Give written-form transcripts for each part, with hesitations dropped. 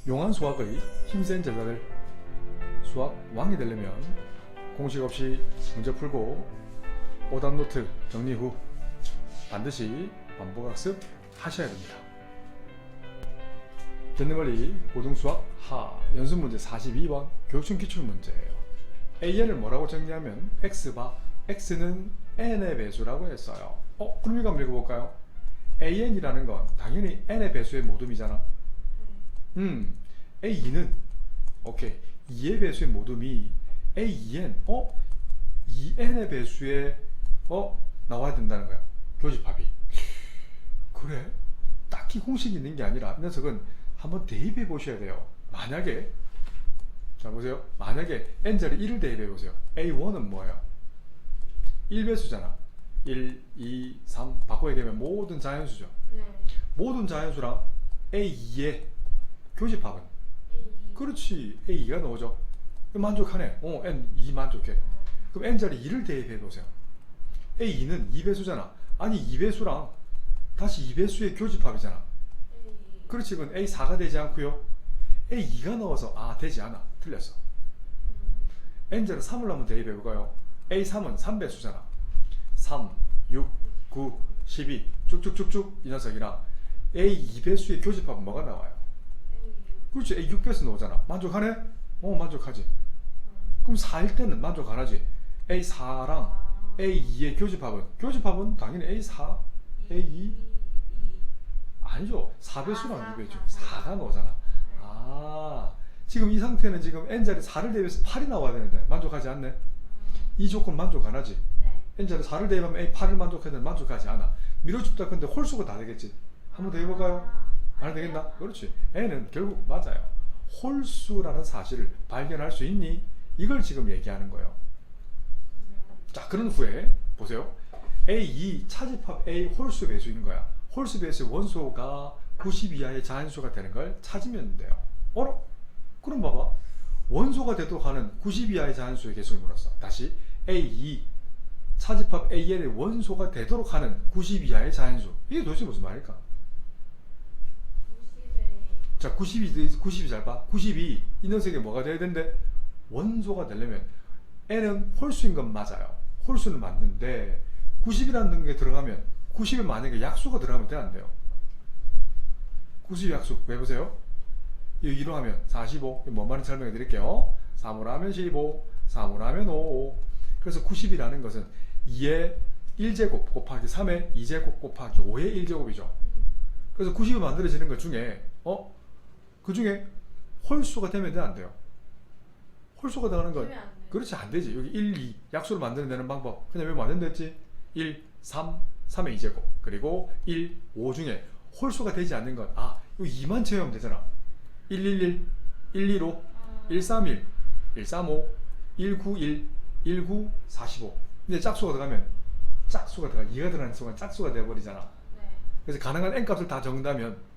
용한 수학의 힘센 제자들, 수학 왕이 되려면 공식 없이 문제 풀고 오답노트 정리 후 반드시 반복 학습 하셔야 됩니다. 듣는걸리 고등수학 하 연습문제 42번 교육청 기출문제예요. AN을 뭐라고 정리하면 X바 X는 N의 배수라고 했어요. 그럼 이거 한번 읽어볼까요? AN이라는 건 당연히 N의 배수의 모둠이잖아. A2는 오케이 2의 배수의 모둠이 A2N 2N의 배수에 나와야 된다는 거야. 교집합이. 그래? 딱히 공식이 있는 게 아니라 이 녀석은 한번 대입해 보셔야 돼요. 만약에 자 보세요. 만약에 n자리 1을 대입해 보세요. A1은 뭐예요? 1배수잖아. 1, 2, 3 바꿔 얘기하면 모든 자연수죠. 네. 모든 자연수랑 A2의 교집합은 그렇지 A2가 나오죠. 만족하네. N2 만족해. 그럼 n자리 2를 대입해 보세요. A2는 2배수잖아. 아니 2배수랑 다시 2배수의 교집합이잖아. 그렇지. 그건 A4가 되지 않고요. A2가 나와서 되지 않아. 틀렸어. n자리 3을 한번 대입해 볼까요? A3은 3배수잖아. 3, 6, 9, 12 쭉쭉쭉쭉 이 녀석이랑 A2배수의 교집합은 뭐가 나와요? 그렇지. A6배수 나오잖아. 만족하네? 만족하지. 그럼 4일 때는 만족 안 하지. A4랑 A2의 교집합은 당연히 A4, A2 아니죠. 4배수랑 2배수 4가 나오잖아. 지금 이 상태는 지금 n자리 4를 대입해서 8이 나와야 되는데 만족하지 않네. 이 조건 만족 안 하지. n자리 4를 대입하면 A8을 만족해야 되는데 만족하지 않아. 밀어줍다 근데 홀수가 다 되겠지. 한번 더 해볼까요? 안 되겠나? 그렇지. n은 결국 맞아요. 홀수라는 사실을 발견할 수 있니? 이걸 지금 얘기하는 거예요. 자, 그런 후에 보세요. A2 차집합 A 홀수 배수인 거야. 홀수 배수의 원소가 90 이하의 자연수가 되는 걸 찾으면 돼요. 그럼 봐봐. 원소가 되도록 하는 90 이하의 자연수의 개수를 물었어. 다시 A2 차집합 AN의 원소가 되도록 하는 90 이하의 자연수. 이게 도대체 무슨 말일까? 자, 90이 잘 봐. 90이 이 녀석이 뭐가 돼야 되는데 원소가 되려면 n은 홀수인 건 맞아요. 홀수는 맞는데 90이라는 게 들어가면 90에 만약에 약수가 들어가면 돼, 안 돼요? 90 약수 왜 보세요? 이거 2로 하면 45. 뭔 말인지 설명해 드릴게요. 3으로 하면 15, 3으로 하면 5. 그래서 90이라는 것은 2의 1제곱 곱하기 3의 2제곱 곱하기 5의 1제곱이죠. 그래서 90이 만들어지는 것 중에 그 중에 홀수가 되면 돼, 안 돼요? 홀수가 들어가는 건 그렇지 안 되지. 여기 1, 2 약수를 만들어내는 방법 그냥 왜 만든댔지? 1, 3, 3의 2제곱 그리고 1, 5 중에 홀수가 되지 않는 건 이거 2만 채우면 되잖아. 111, 125, 131, 135, 191, 19, 45. 근데 짝수가 들어가면 2가 들어가는 순간 짝수가 되어버리잖아. 그래서 가능한 n값을 다 적는다면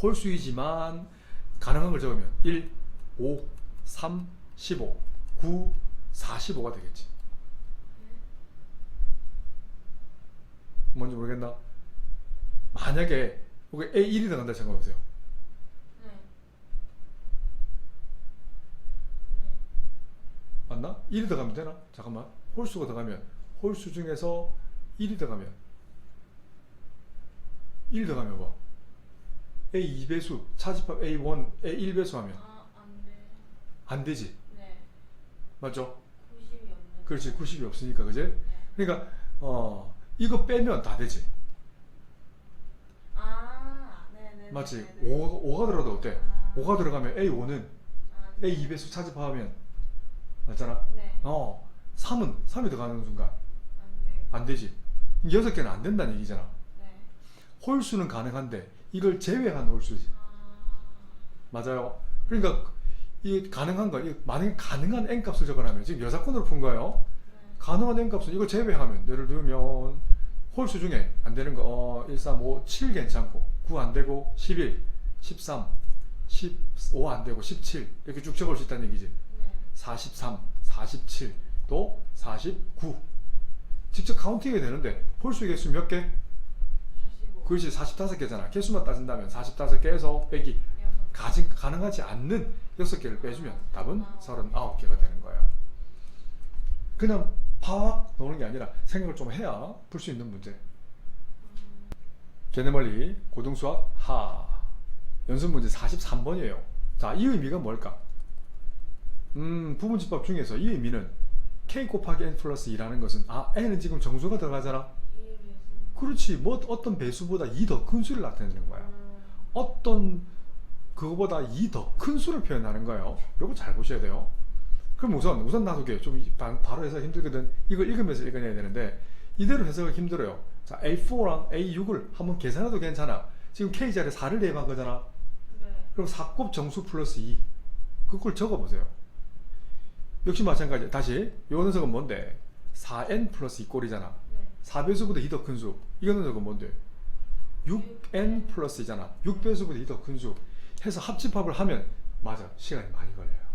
홀수이지만 가능한 걸 적으면 1, 5, 3, 15, 9, 45가 되겠지. 뭔지 모르겠나? 만약에 여기 A1이 들어간다 생각해보세요. 맞나? 1이 들어가면 되나? 잠깐만. 홀수가 들어가면 홀수 중에서 1이 들어가면 1 들어가면 뭐? A2배수 차집합 A1 A1배수 하면 안 되지. 맞죠? 90이 없는. 그렇지. 90이 없으니까 그지? 그러니까 이거 빼면 다 되지. 네네. 맞지? 5가 들어도 어때? 5가 들어가면 A5는 A2배수 차집합하면 맞잖아? 네. 3이 들어가는 순간 안 되지. 6개는 안 된다는 얘기잖아. 홀수는 가능한데 이걸 제외한 홀수지. 맞아요. 그러니까 이 가능한 거, 만약에 가능한 n값을 적어라면 지금 여사건으로 푼 거예요. 가능한 n값은 이걸 제외하면 예를 들면 홀수 중에 안 되는 거 1, 3, 5, 7 괜찮고 9 안 되고 11, 13, 15 안 되고 17 이렇게 쭉 적을 수 있다는 얘기지. 43, 47, 또 49. 직접 카운팅이 되는데 홀수 개수 몇 개? 45. 그렇지. 45개잖아. 개수만 따진다면 45개에서 빼기 가능하지 않는 6개를 빼주면 답은 39개가 되는 거예요. 그냥 파악 노는 게 아니라 생각을 좀 해야 풀 수 있는 문제. 개념원리 고등수학 하 연습 문제 43번이에요. 자, 이 의미가 뭘까? 부분집합 중에서 이 의미는 k 곱하기 n 플러스 2라는 것은 n은 지금 정수가 들어가잖아. 그렇지. 뭐 어떤 배수보다 2 더 큰 수를 나타내는 거야. 어떤 그거보다 2 더 큰 수를 표현하는 거예요. 요거 잘 보셔야 돼요. 그럼 우선 놔두게. 좀 바로 해석 힘들거든. 이걸 읽으면서 읽어내야 되는데 이대로 해석하기 힘들어요. 자, A4랑 A6을 한번 계산해도 괜찮아. 지금 K 자리에 4를 대입한 거잖아. 그럼 4곱 정수 플러스 2. 그걸 적어보세요. 역시 마찬가지. 다시 요 녀석은 뭔데? 4n 플러스 2꼴이잖아. 4배수보다 2 더 큰 수. 이 녀석은 뭔데? 6n 플러스 2잖아. 6배수보다 2 더 큰 수. 해서 합집합을 하면 맞아. 시간이 많이 걸려요.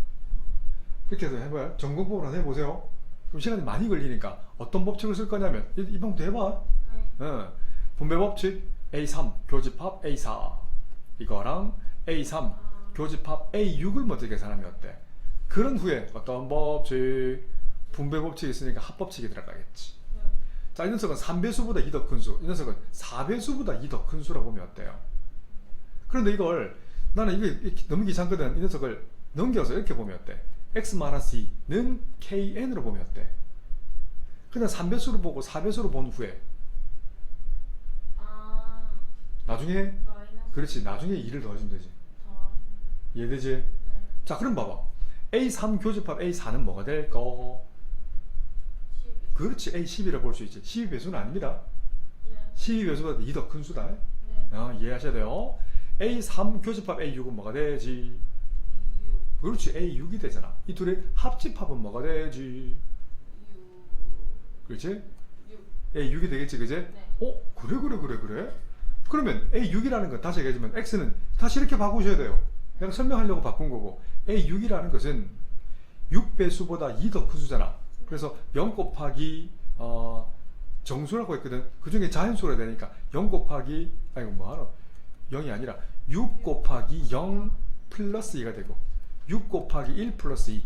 이렇게 해서 해봐요. 전공법을 하나 해보세요. 그럼 시간이 많이 걸리니까 어떤 법칙을 쓸 거냐면 이 방법도 해봐. 분배 법칙 A3 교집합 A4 이거랑 A3 교집합 A6을 먼저 계산하면 어때? 그런 후에 어떤 법칙? 분배 법칙이 있으니까 합법칙이 들어가겠지. 자, 이 녀석은 3배수보다 2 더 큰 수. 이 녀석은 4배수보다 2 더 큰 수라고 보면 어때요? 그런데 이걸 나는 이게 너무 귀찮거든. 이 녀석을 넘겨서 이렇게 보면 어때? x-2는 kn으로 보면 어때? 그냥 3배수로 보고 4배수로 본 후에 나중에 그렇지. 나중에 2를 더해주면 되지. 이해되지? 자, 그럼 봐봐. A3 교집합 A4는 뭐가 될까? 그렇지. A12라 볼 수 있지. 12배수는 아닙니다. 12배수보다 2 더 큰 수다. 이해하셔야 돼요. A3 교집합 A6은 뭐가 되지? 그렇지. A6이 되잖아. 이 둘의 합집합은 뭐가 되지? 그렇지? A6이 되겠지, 그지? 그래. 그러면 A6이라는 건 다시 얘기하지만 X는 다시 이렇게 바꾸셔야 돼요. 내가 설명하려고 바꾼 거고. A6이라는 것은 6배수보다 2 더 큰 수잖아. 그래서 0 곱하기 정수라고 했거든. 그 중에 자연수가 되니까 0 곱하기 0이 아니라 6 곱하기 0 플러스 2가 되고 6 곱하기 1 플러스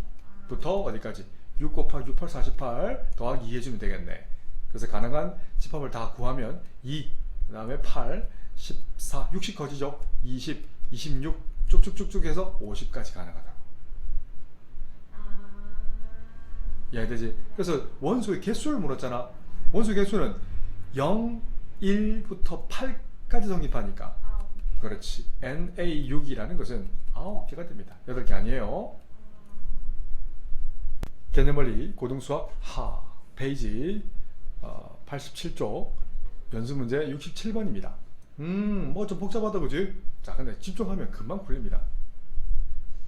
2부터 어디까지? 6 곱하기 6, 8, 48 더하기 2 해주면 되겠네. 그래서 가능한 집합을 다 구하면 2, 그 다음에 8, 14, 60 커지죠? 20, 26 쭉쭉쭉쭉 해서 50까지 가능하다고. 이해되지? 그래서 원소의 개수를 물었잖아. 원소의 개수는 0, 1부터 8까지 성립하니까. 그렇지. NA6이라는 것은 9개가 됩니다. 8개 아니에요. 개념원리 고등수학 하 페이지 87쪽 연습문제 67번입니다. 뭐 좀 복잡하다 그지? 자, 근데 집중하면 금방 풀립니다.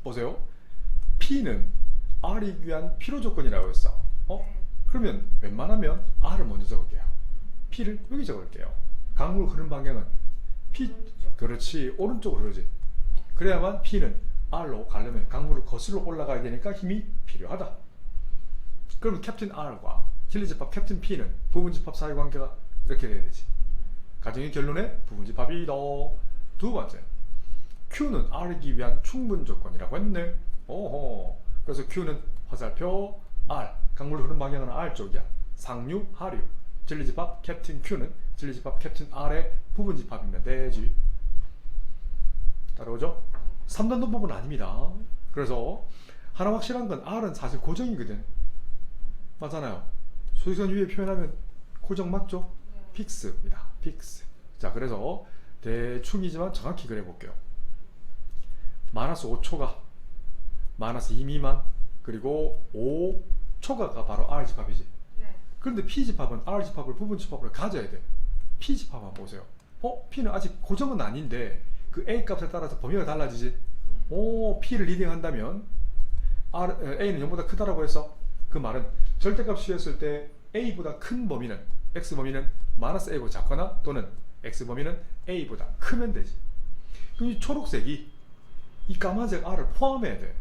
보세요. P는 R이 위한 필요 조건이라고 했어. 그러면 웬만하면 R을 먼저 적을게요. P를 여기 적을게요. 강물 흐르는 방향은 P, 그렇지. 오른쪽으로 흐르지. 그래야만 P는 R로 가려면 강물을 거슬러 올라가야 되니까 힘이 필요하다. 그러면 캡틴 R과 진리집합 캡틴 P는 부분집합 사이관계가 이렇게 돼야 되지. 가정의 결론에 부분집합이다. 두 번째, Q는 R이기 위한 충분 조건이라고 했네. 그래서 Q는 화살표 R, 강물 흐르는 방향은 R쪽이야. 상류, 하류. 진리집합 캡틴 Q는 진리집합 캡틴 R의 부분집합이면 되지. 따라오죠? 3단도법은 아닙니다. 그래서 하나 확실한 건 R은 사실 고정이거든. 맞잖아요. 수직선 위에 표현하면 고정 맞죠? 픽스입니다. 픽스. 자, 그래서 대충이지만 정확히 그려볼게요. 마이너스 5초가 마이너스 2 미만 그리고 5초가가 바로 R집합이지. 그런데 P집합은 R집합을 부분집합으로 가져야 돼. P집합 한번 보세요. P는 아직 고정은 아닌데 그 A 값에 따라서 범위가 달라지지. P를 리딩한다면 A는 0보다 크다라고 해서 그 말은 절대값 씌웠을 때 A보다 큰 범위는 X 범위는 마이너스 A보다 작거나 또는 X 범위는 A보다 크면 되지. 그럼 이 초록색이 이 까만색 R을 포함해야 돼.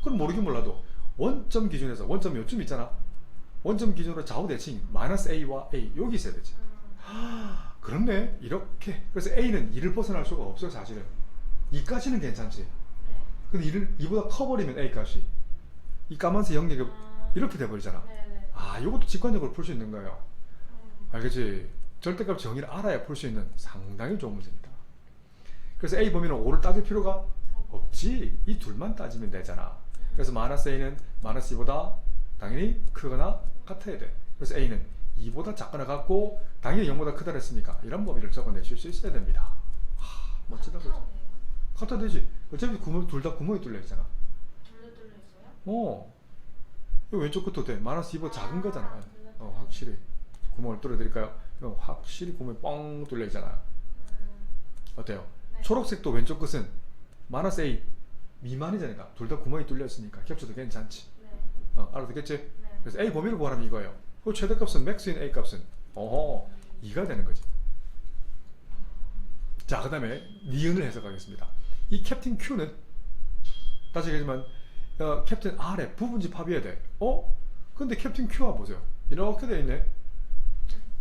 그럼 모르긴 몰라도 원점 기준에서 원점 요쯤 있잖아. 원점 기준으로 좌우 대칭 마이너스 A와 A 여기 있어야 되지. 그렇네. 이렇게. 그래서 A는 2를 벗어날 수가 없어요 사실은. 2까지는 괜찮지. 네. 근데 2보다 커버리면 A 값이 이 까만색 영역이 이렇게 돼버리잖아. 네네. 아, 이것도 직관적으로 풀 수 있는 거예요. 음. 알겠지? 절대값 정의를 알아야 풀 수 있는 상당히 좋은 문제입니다. 그래서 A 범위는 5를 따질 필요가 없지. 이 둘만 따지면 되잖아. 그래서 마이너스 A는 마이너스 2보다 당연히 크거나 같아야 돼. 그래서 A는 2보다 작거나 같고 당연히 0보다 크다 그랬으니까 이런 범위를 적어내실 수 있어야 됩니다. 멋지다 그죠? 같아 되지. 어차피 둘 다 구멍이 뚫려 있잖아. 둘레 뚫려 있어요? 이 왼쪽 끝도 돼. 마이너스 2보다 작은 거잖아. 둘레 뚫려 확실히 구멍을 뚫어 드릴까요? 확실히 구멍이 뻥 뚫려 있잖아요. 어때요? 네. 초록색도 왼쪽 끝은 마이너스 A 미만이잖아. 둘 다 구멍이 뚫려 있으니까 겹쳐도 괜찮지. 네. 알아듣겠지? 네. 그래서 A 범위를 구하라면 이거예요. 그 최대값은 맥스인 A 값은 2가 되는 거지. 자, 그 다음에 니은을 해석하겠습니다. 이 캡틴 Q는 다시 얘기하지만 캡틴 R의 부분집합이어야 돼. 근데 캡틴 Q가 보세요. 이렇게 돼 있네.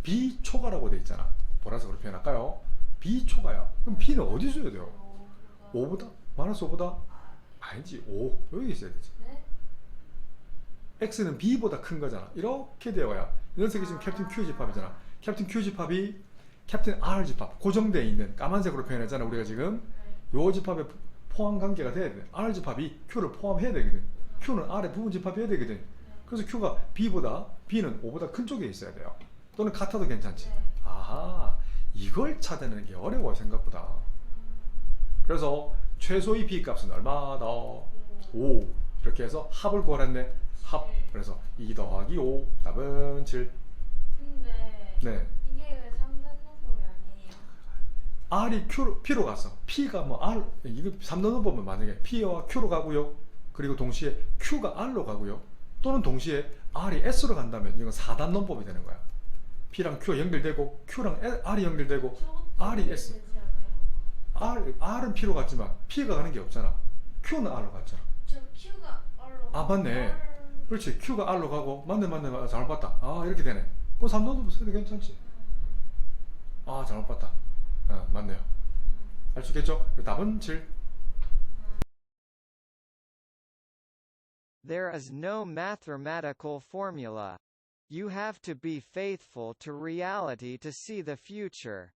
B초가라고 돼 있잖아. 보라색으로 표현할까요? B초가야. 그럼 B는 어디 써야 돼요? 5보다? 마이너스 5보다? 아니지. 5 여기 있어야 되지. 네? X는 B보다 큰 거잖아. 이렇게 되어야 이런 색이 지금 캡틴 Q 집합이잖아. 캡틴 Q 집합이 캡틴 R 집합 고정되어 있는 까만색으로 표현했잖아. 우리가 지금 요 집합에 포함 관계가 돼야 돼. R 집합이 Q를 포함해야 되거든. Q는 R의 부분 집합해야 되거든. 그래서 Q가 B는 5보다 큰 쪽에 있어야 돼요. 또는 같아도 괜찮지. 아하, 이걸 찾아내는 게 어려워 생각보다. 그래서 최소의 B 값은 얼마다? 5. 이렇게 해서 합을 구하랬네. 합. 그래서 2 더하기 5 답은 7. 근데 네. 이게 왜 3단원법이 아니에요? R이 P로 갔어. P가 뭐 R, 이거 3단원 보면 만약에 P와 Q로 가고요. 그리고 동시에 Q가 R로 가고요. 또는 동시에 R이 S로 간다면 이건 4단 논법이 되는 거야. P랑 Q가 연결되고 Q랑 R이 연결되고 R이 S. 되지 않아요? R은 P로 갔지만 P가 가는 게 없잖아. Q는 R로 갔잖아. 저 Q가 R로 맞네. 그렇지. Q가 R로 가고 맞네. 잘못 봤다. 이렇게 되네. 그럼 3단원법 써도 괜찮지. 잘못 봤다. 맞네요. 알 수 있겠죠? 답은 7. There is no mathematical formula. You have to be faithful to reality to see the future.